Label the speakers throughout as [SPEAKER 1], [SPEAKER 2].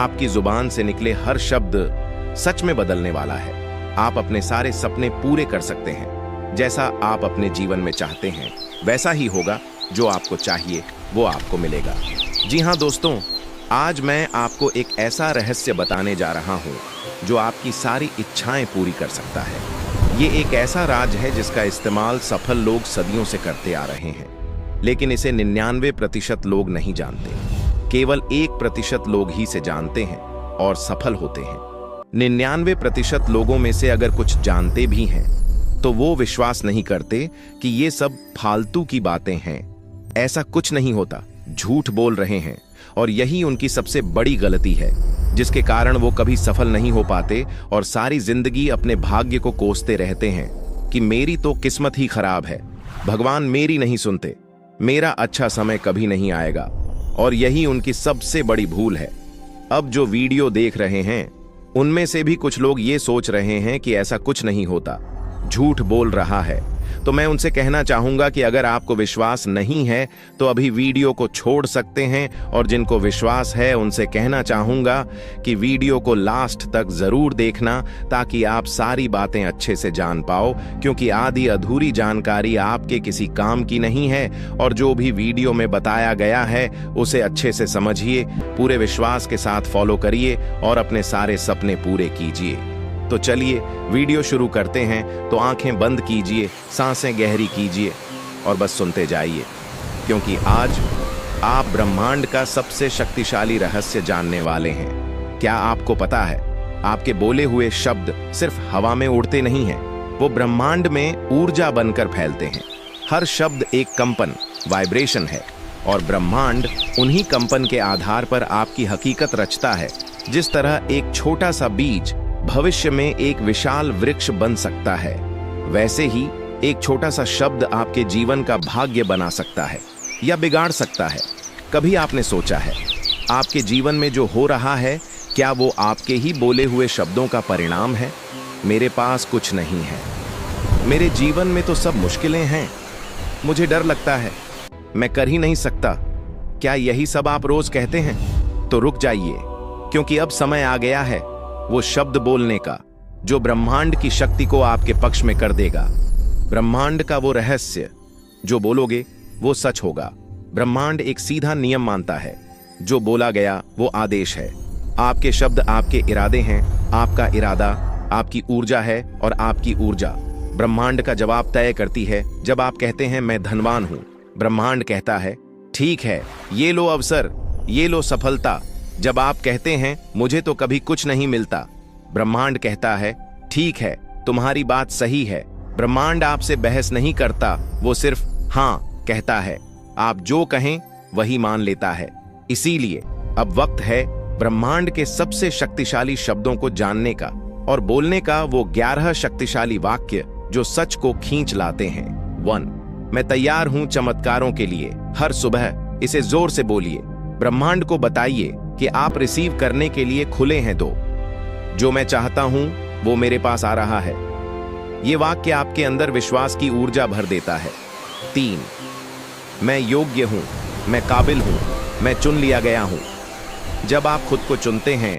[SPEAKER 1] आपकी जुबान से निकले हर शब्द सच में बदलने वाला है। आप अपने सारे सपने पूरे कर सकते हैं। जैसा आप अपने जीवन में चाहते हैं वैसा ही होगा। जो आपको चाहिए वो आपको मिलेगा। जी हाँ दोस्तों, आज मैं आपको एक ऐसा रहस्य बताने जा रहा हूँ जो आपकी सारी इच्छाएं पूरी कर सकता है। ये एक ऐसा राज है जिसका इस्तेमाल सफल लोग सदियों से करते आ रहे हैं, लेकिन इसे 99% लोग नहीं जानते। केवल 1% लोग ही से जानते हैं और सफल होते हैं। 99% लोगों में से अगर कुछ जानते भी हैं तो वो विश्वास नहीं करते कि ये सब फालतू की बातें हैं। ऐसा कुछ नहीं होता, झूठ बोल रहे हैं, और यही उनकी सबसे बड़ी गलती है, जिसके कारण वो कभी सफल नहीं हो पाते और सारी जिंदगी अपने भाग्य को कोसते रहते हैं कि मेरी तो किस्मत ही खराब है, भगवान मेरी नहीं सुनते, मेरा अच्छा समय कभी नहीं आएगा। और यही उनकी सबसे बड़ी भूल है। अब जो वीडियो देख रहे हैं उनमें से भी कुछ लोग ये सोच रहे हैं कि ऐसा कुछ नहीं होता, झूठ बोल रहा है। तो मैं उनसे कहना चाहूंगा कि अगर आपको विश्वास नहीं है तो अभी वीडियो को छोड़ सकते हैं, और जिनको विश्वास है उनसे कहना चाहूंगा कि वीडियो को लास्ट तक जरूर देखना, ताकि आप सारी बातें अच्छे से जान पाओ, क्योंकि आधी अधूरी जानकारी आपके किसी काम की नहीं है। और जो भी वीडियो में बताया गया है उसे अच्छे से समझिए, पूरे विश्वास के साथ फॉलो करिए और अपने सारे सपने पूरे कीजिए। तो चलिए वीडियो शुरू करते हैं। तो आंखें बंद कीजिए, सांसें गहरी कीजिए और बस सुनते जाइए, क्योंकि आज आप ब्रह्मांड का सबसे शक्तिशाली रहस्य जानने वाले हैं। क्या आपको पता है, आपके बोले हुए शब्द सिर्फ हवा में उड़ते नहीं हैं, वो ब्रह्मांड में ऊर्जा बनकर फैलते हैं। हर शब्द एक कंपन, वाइब्रेशन है, और ब्रह्मांड उन्हीं कंपन के आधार पर आपकी हकीकत रचता है। जिस तरह एक छोटा सा बीज भविष्य में एक विशाल वृक्ष बन सकता है, वैसे ही एक छोटा सा शब्द आपके जीवन का भाग्य बना सकता है या बिगाड़ सकता है। कभी आपने सोचा है आपके जीवन में जो हो रहा है, क्या वो आपके ही बोले हुए शब्दों का परिणाम है? मेरे पास कुछ नहीं है, मेरे जीवन में तो सब मुश्किलें हैं, मुझे डर लगता है, मैं कर ही नहीं सकता। क्या यही सब आप रोज कहते हैं? तो रुक जाइए, क्योंकि अब समय आ गया है वो शब्द बोलने का जो ब्रह्मांड की शक्ति को आपके पक्ष में कर देगा। ब्रह्मांड का वो रहस्य जो बोलोगे वो सच होगा। ब्रह्मांड एक सीधा नियम मानता है, जो बोला गया वो आदेश है। आपके शब्द आपके इरादे हैं, आपका इरादा आपकी ऊर्जा है, और आपकी ऊर्जा ब्रह्मांड का जवाब तय करती है। जब आप कहते हैं मैं धनवान हूं, ब्रह्मांड कहता है ठीक है, ये लो अवसर, ये लो सफलता। जब आप कहते हैं मुझे तो कभी कुछ नहीं मिलता, ब्रह्मांड कहता है ठीक है, तुम्हारी बात सही है। ब्रह्मांड आपसे बहस नहीं करता, वो सिर्फ हाँ कहता है। आप जो कहें वही मान लेता है। इसीलिए अब वक्त है ब्रह्मांड के सबसे शक्तिशाली शब्दों को जानने का और बोलने का, वो 11 शक्तिशाली वाक्य जो सच को खींच लाते हैं। 1, मैं तैयार हूं चमत्कारों के लिए। हर सुबह इसे जोर से बोलिए। ब्रह्मांड को बताइए कि आप रिसीव करने के लिए खुले हैं। 2, जो मैं चाहता हूं वो मेरे पास आ रहा है। ये वाक्य आपके अंदर विश्वास की ऊर्जा भर देता है। 3, मैं योग्य हूं, मैं काबिल हूं, मैं चुन लिया गया हूं। जब आप खुद को चुनते हैं,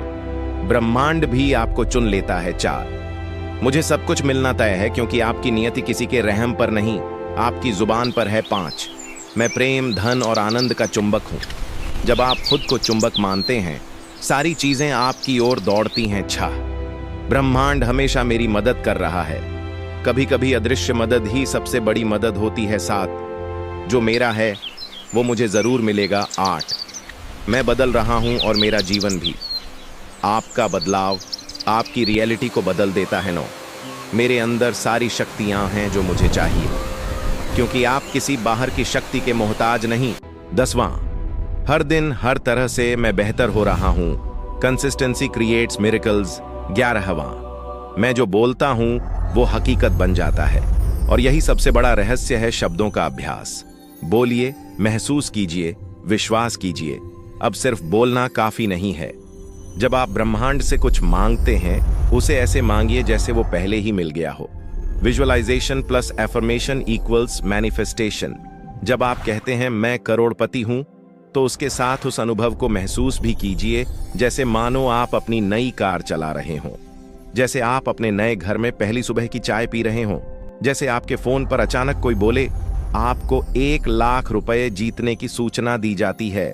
[SPEAKER 1] ब्रह्मांड भी आपको चुन लेता है। 4, मुझे सब कुछ मिलना तय है, क्योंकि आपकी नियति किसी के रहम पर नहीं, आपकी जुबान पर है। 5, मैं प्रेम, धन और आनंद का चुंबक हूं। जब आप खुद को चुंबक मानते हैं, सारी चीजें आपकी ओर दौड़ती हैं। 6, ब्रह्मांड हमेशा मेरी मदद कर रहा है, कभी कभी अदृश्य मदद ही सबसे बड़ी मदद होती है। 7, जो मेरा है वो मुझे जरूर मिलेगा। 8, मैं बदल रहा हूं और मेरा जीवन भी। आपका बदलाव आपकी रियलिटी को बदल देता है। 9, मेरे अंदर सारी शक्तियां हैं जो मुझे चाहिए, क्योंकि आप किसी बाहर की शक्ति के मोहताज नहीं। 10वां, हर दिन हर तरह से मैं बेहतर हो रहा हूं, कंसिस्टेंसी क्रिएट्स मिरेकल्स। 11वां, मैं जो बोलता हूं वो हकीकत बन जाता है। और यही सबसे बड़ा रहस्य है शब्दों का अभ्यास। बोलिए, महसूस कीजिए, विश्वास कीजिए। अब सिर्फ बोलना काफी नहीं है। जब आप ब्रह्मांड से कुछ मांगते हैं, उसे ऐसे मांगिए जैसे वो पहले ही मिल गया हो। Visualisation plus affirmation equals manifestation. जब आप कहते हैं मैं करोड़पति हूं, तो उसके साथ उस अनुभव को महसूस भी कीजिए, जैसे मानो आप अपनी नई कार चला रहे हों, जैसे आप अपने नए घर में पहली सुबह की चाय पी रहे हों, जैसे आपके फोन पर अचानक कोई बोले आपको 1,00,000 रुपए जीतने की सूचना दी जाती है।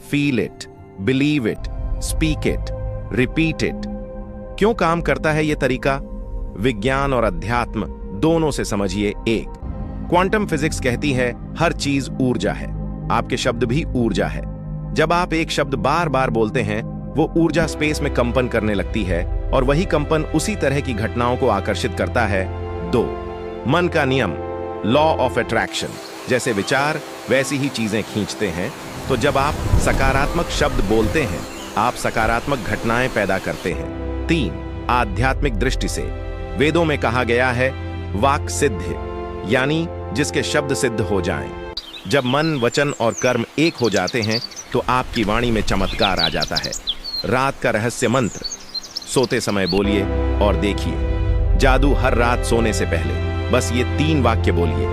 [SPEAKER 1] Feel it, believe it, speak it, repeat it. क्यों काम करता है यह तरीका? विज्ञान और अध्यात्म दोनों से समझिए एक। क्वांटम फिजिक्स कहती है हर चीज ऊर्जा है, आपके शब्द भी ऊर्जा है। जब आप एक शब्द बार बार बोलते हैं, वो ऊर्जा स्पेस में कंपन करने लगती है और वही कंपन उसी तरह की घटनाओं को आकर्षित करता है। 2, मन का नियम, लॉ ऑफ अट्रैक्शन। जैसे विचार वैसी ही चीजें खींचते हैं। तो जब आप सकारात्मक शब्द बोलते हैं, आप सकारात्मक घटनाएं पैदा करते हैं। 3, आध्यात्मिक दृष्टि से वेदों में कहा गया है वाक सिद्ध, यानी जिसके शब्द सिद्ध हो जाएं। जब मन, वचन और कर्म एक हो जाते हैं तो आपकी वाणी में चमत्कार आ जाता है। रात का रहस्य मंत्र, सोते समय बोलिए और देखिए जादू। हर रात सोने से पहले बस ये 3 वाक्य बोलिए।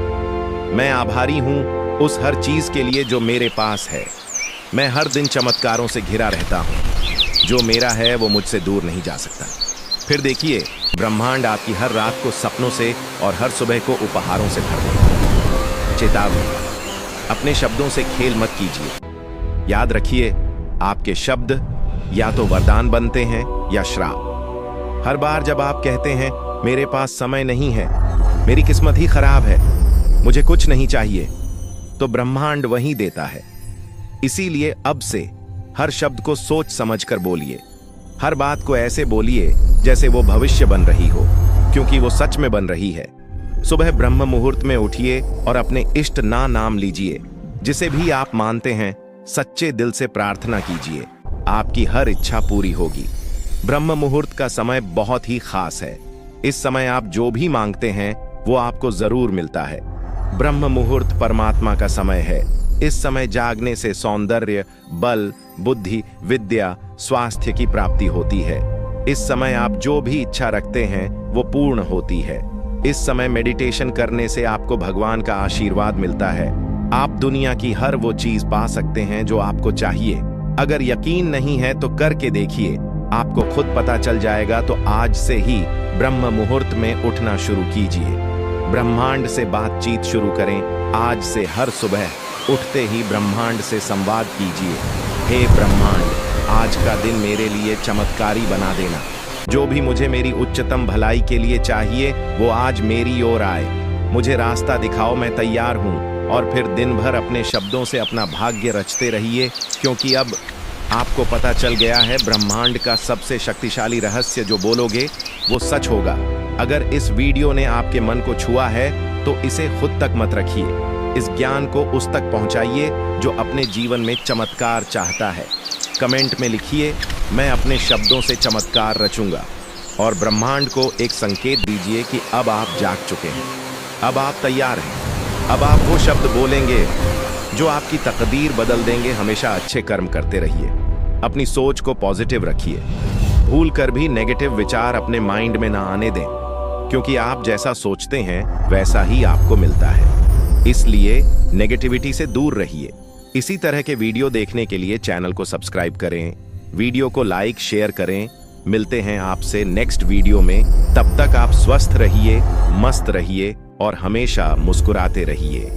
[SPEAKER 1] मैं आभारी हूं उस हर चीज के लिए जो मेरे पास है। मैं हर दिन चमत्कारों से घिरा रहता हूं। जो मेरा है वो मुझसे दूर नहीं जा सकता। फिर देखिए ब्रह्मांड आपकी हर रात को सपनों से और हर सुबह को उपहारों से भर देगा। चेतावनी, अपने शब्दों से खेल मत कीजिए। याद रखिए, आपके शब्द या तो वरदान बनते हैं या श्राप। हर बार जब आप कहते हैं मेरे पास समय नहीं है, मेरी किस्मत ही खराब है, मुझे कुछ नहीं चाहिए, तो ब्रह्मांड वही देता है। इसीलिए अब से हर शब्द को सोच समझकर बोलिए। हर बात को ऐसे बोलिए जैसे वो भविष्य बन रही हो, क्योंकि वो सच में बन रही है। सुबह ब्रह्म मुहूर्त में उठिए और अपने इष्ट नाम लीजिए। जिसे भी आप मानते हैं, सच्चे दिल से प्रार्थना कीजिए, आपकी हर इच्छा पूरी होगी। ब्रह्म मुहूर्त का समय बहुत ही खास है। इस समय आप जो भी मांगते हैं वो आपको जरूर मिलता है। ब्रह्म मुहूर्त परमात्मा का समय है। इस समय जागने से सौंदर्य, बल, बुद्धि, विद्या, स्वास्थ्य की प्राप्ति होती है। इस समय आप जो भी इच्छा रखते हैं वो पूर्ण होती है। इस समय मेडिटेशन करने से आपको भगवान का आशीर्वाद मिलता है। आप दुनिया की हर वो चीज पा सकते हैं जो आपको चाहिए। अगर यकीन नहीं है तो करके देखिए, आपको खुद पता चल जाएगा। तो आज से ही ब्रह्म मुहूर्त में उठना शुरू कीजिए। ब्रह्मांड से बातचीत शुरू करें। आज से हर सुबह उठते ही ब्रह्मांड से संवाद कीजिए। हे ब्रह्मांड, आज का दिन मेरे लिए चमत्कारी बना देना। जो भी मुझे मेरी उच्चतम भलाई के लिए चाहिए वो आज मेरी ओर आए। मुझे रास्ता दिखाओ, मैं तैयार हूँ। और फिर दिन भर अपने शब्दों से अपना भाग्य रचते रहिए, क्योंकि अब आपको पता चल गया है ब्रह्मांड का सबसे शक्तिशाली रहस्य। जो बोलोगे वो सच होगा। अगर इस वीडियो ने आपके मन को छुआ है तो इसे खुद तक मत रखिए। इस ज्ञान को उस तक पहुंचाइए जो अपने जीवन में चमत्कार चाहता है। कमेंट में लिखिए, मैं अपने शब्दों से चमत्कार रचूंगा। और ब्रह्मांड को एक संकेत दीजिए कि अब आप जाग चुके हैं, अब आप तैयार हैं। अब आप वो शब्द बोलेंगे जो आपकी तकदीर बदल देंगे। हमेशा अच्छे कर्म करते रहिए, अपनी सोच को पॉजिटिव रखिए। भूल कर भी नेगेटिव विचार अपने माइंड में ना आने दें, क्योंकि आप जैसा सोचते हैं वैसा ही आपको मिलता है। इसलिए नेगेटिविटी से दूर रहिए। इसी तरह के वीडियो देखने के लिए चैनल को सब्सक्राइब करें, वीडियो को लाइक शेयर करें। मिलते हैं आपसे नेक्स्ट वीडियो में। तब तक आप स्वस्थ रहिए, मस्त रहिए और हमेशा मुस्कुराते रहिए।